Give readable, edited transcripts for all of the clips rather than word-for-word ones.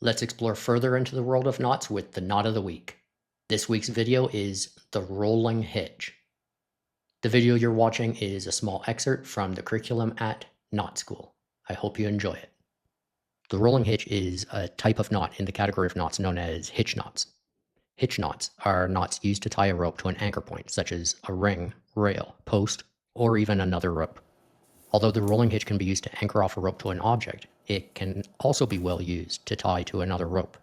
Let's explore further into the world of knots with the knot of the week. This week's video is the Rolling Hitch. The video you're watching is a small excerpt from the curriculum at Knot School. I hope you enjoy it. The Rolling Hitch is a type of knot in the category of knots known as hitch knots. Hitch knots are knots used to tie a rope to an anchor point, such as a ring, rail, post, or even another rope. Although the rolling hitch can be used to anchor off a rope to an object, it can also be well used to tie to another rope.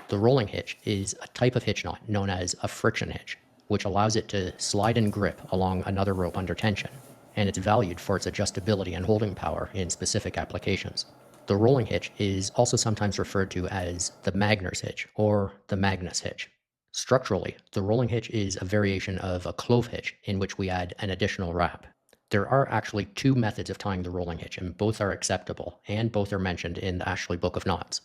The rolling hitch is a type of hitch knot known as a friction hitch, which allows it to slide and grip along another rope under tension, and it's valued for its adjustability and holding power in specific applications. The rolling hitch is also sometimes referred to as the Magnus Hitch or the Magnus Hitch. Structurally, the rolling hitch is a variation of a clove hitch in which we add an additional wrap. There are actually two methods of tying the rolling hitch, and both are acceptable, and both are mentioned in the Ashley Book of Knots.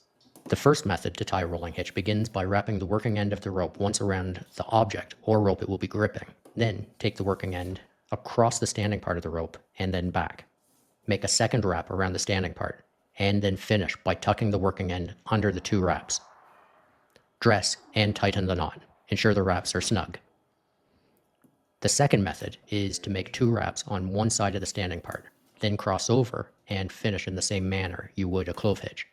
The first method to tie a rolling hitch begins by wrapping the working end of the rope once around the object or rope it will be gripping. Then take the working end across the standing part of the rope and then back. Make a second wrap around the standing part, and then finish by tucking the working end under the two wraps. Dress and tighten the knot. Ensure the wraps are snug. The second method is to make two wraps on one side of the standing part, then cross over and finish in the same manner you would a clove hitch.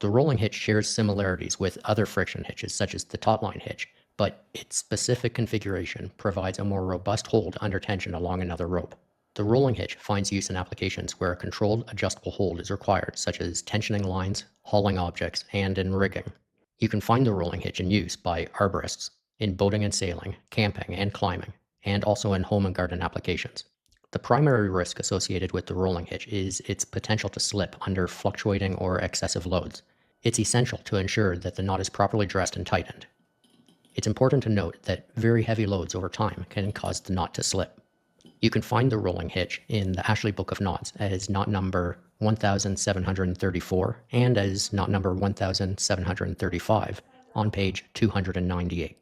The rolling hitch shares similarities with other friction hitches such as the taut-line hitch, but its specific configuration provides a more robust hold under tension along another rope. The rolling hitch finds use in applications where a controlled adjustable hold is required, such as tensioning lines, hauling objects, and in rigging. You can find the rolling hitch in use by arborists in boating and sailing, camping, and climbing, and also in home and garden applications. The primary risk associated with the rolling hitch is its potential to slip under fluctuating or excessive loads. It's essential to ensure that the knot is properly dressed and tightened. It's important to note that very heavy loads over time can cause the knot to slip. You can find the rolling hitch in the Ashley Book of Knots as knot number 1734 and as knot number 1735 on page 298.